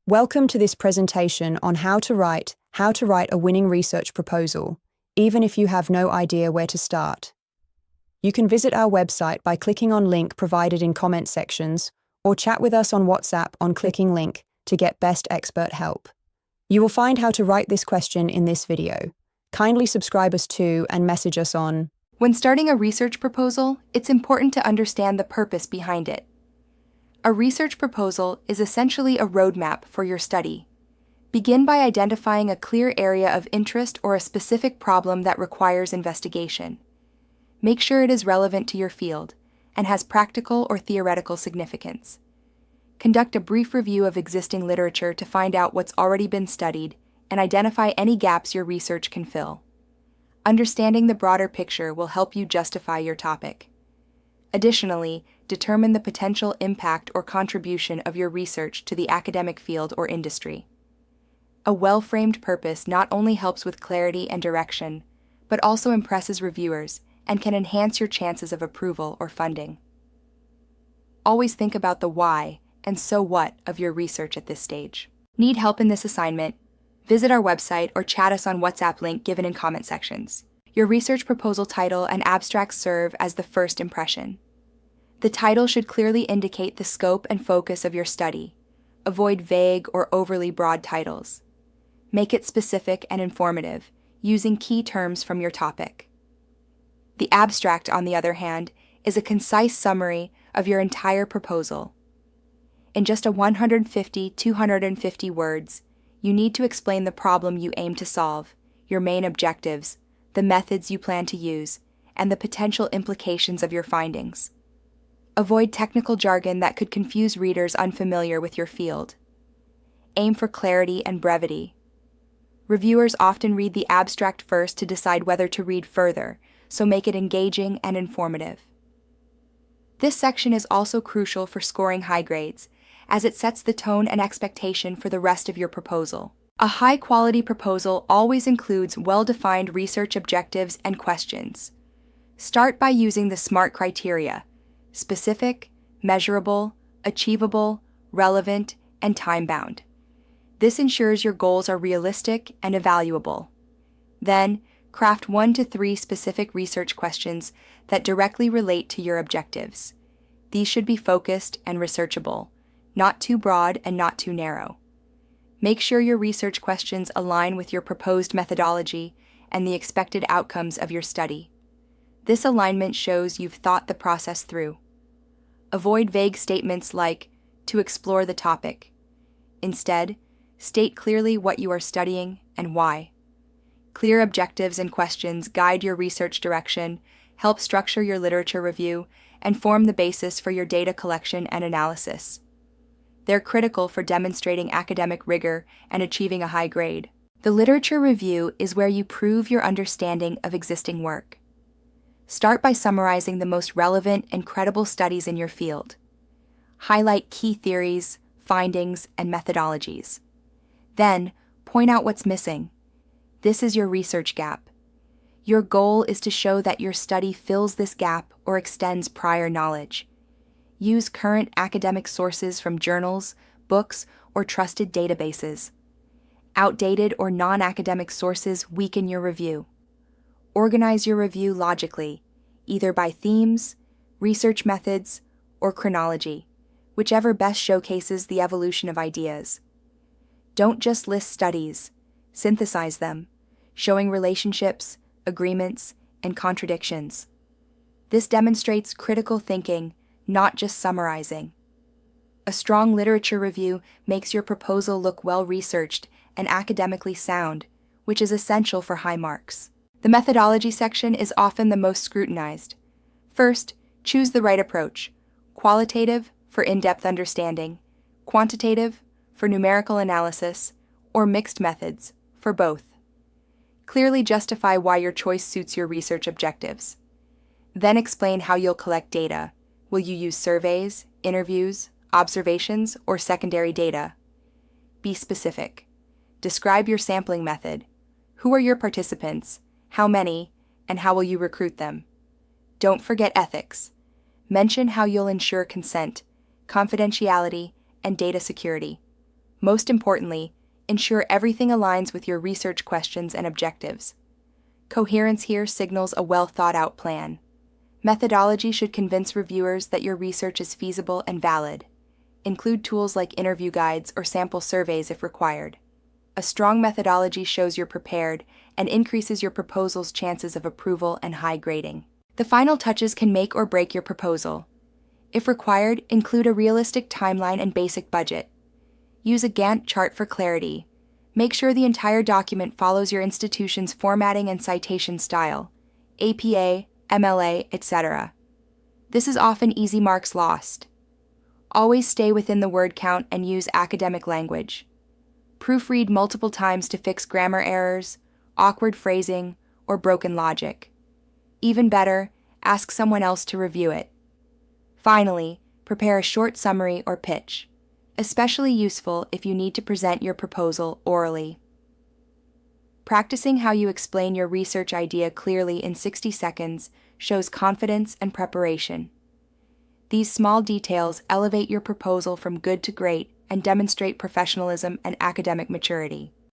Welcome to this presentation on how to write a winning research proposal, even if you have no idea where to start. You can visit our website by clicking on link provided in comment sections or chat with us on WhatsApp on clicking link to get best expert help. You will find how to write this question in this video. Kindly subscribe us to and message us on. When starting a research proposal, it's important to understand the purpose behind it. A research proposal is essentially a roadmap for your study. Begin by identifying a clear area of interest or a specific problem that requires investigation. Make sure it is relevant to your field and has practical or theoretical significance. Conduct a brief review of existing literature to find out what's already been studied and identify any gaps your research can fill. Understanding the broader picture will help you justify your topic. Additionally, determine the potential impact or contribution of your research to the academic field or industry. A well-framed purpose not only helps with clarity and direction, but also impresses reviewers and can enhance your chances of approval or funding. Always think about the why and so what of your research at this stage. Need help in this assignment? Visit our website or chat us on WhatsApp link given in comment sections. Your research proposal title and abstract serve as the first impression. The title should clearly indicate the scope and focus of your study. Avoid vague or overly broad titles. Make it specific and informative, using key terms from your topic. The abstract, on the other hand, is a concise summary of your entire proposal. In just 150-250 words, you need to explain the problem you aim to solve, your main objectives, the methods you plan to use, and the potential implications of your findings. Avoid technical jargon that could confuse readers unfamiliar with your field. Aim for clarity and brevity. Reviewers often read the abstract first to decide whether to read further, so make it engaging and informative. This section is also crucial for scoring high grades, as it sets the tone and expectation for the rest of your proposal. A high-quality proposal always includes well-defined research objectives and questions. Start by using the SMART criteria: specific, measurable, achievable, relevant, and time-bound. This ensures your goals are realistic and evaluable. Then, craft 1 to 3 specific research questions that directly relate to your objectives. These should be focused and researchable, not too broad and not too narrow. Make sure your research questions align with your proposed methodology and the expected outcomes of your study. This alignment shows you've thought the process through. Avoid vague statements like, "to explore the topic." Instead, state clearly what you are studying and why. Clear objectives and questions guide your research direction, help structure your literature review, and form the basis for your data collection and analysis. They're critical for demonstrating academic rigor and achieving a high grade. The literature review is where you prove your understanding of existing work. Start by summarizing the most relevant and credible studies in your field. Highlight key theories, findings, and methodologies. Then, point out what's missing. This is your research gap. Your goal is to show that your study fills this gap or extends prior knowledge. Use current academic sources from journals, books, or trusted databases. Outdated or non-academic sources weaken your review. Organize your review logically, either by themes, research methods, or chronology, whichever best showcases the evolution of ideas. Don't just list studies, synthesize them, showing relationships, agreements, and contradictions. This demonstrates critical thinking, not just summarizing. A strong literature review makes your proposal look well-researched and academically sound, which is essential for high marks. The methodology section is often the most scrutinized. First, choose the right approach: qualitative for in-depth understanding, quantitative for numerical analysis, or mixed methods for both. Clearly justify why your choice suits your research objectives. Then explain how you'll collect data. Will you use surveys, interviews, observations, or secondary data? Be specific. Describe your sampling method. Who are your participants? How many? And how will you recruit them? Don't forget ethics. Mention how you'll ensure consent, confidentiality, and data security. Most importantly, ensure everything aligns with your research questions and objectives. Coherence here signals a well-thought-out plan. Methodology should convince reviewers that your research is feasible and valid. Include tools like interview guides or sample surveys if required. A strong methodology shows you're prepared and increases your proposal's chances of approval and high grading. The final touches can make or break your proposal. If required, include a realistic timeline and basic budget. Use a Gantt chart for clarity. Make sure the entire document follows your institution's formatting and citation style, APA, MLA, etc. This is often easy marks lost. Always stay within the word count and use academic language. Proofread multiple times to fix grammar errors, awkward phrasing, or broken logic. Even better, ask someone else to review it. Finally, prepare a short summary or pitch, especially useful if you need to present your proposal orally. Practicing how you explain your research idea clearly in 60 seconds shows confidence and preparation. These small details elevate your proposal from good to great and demonstrate professionalism and academic maturity.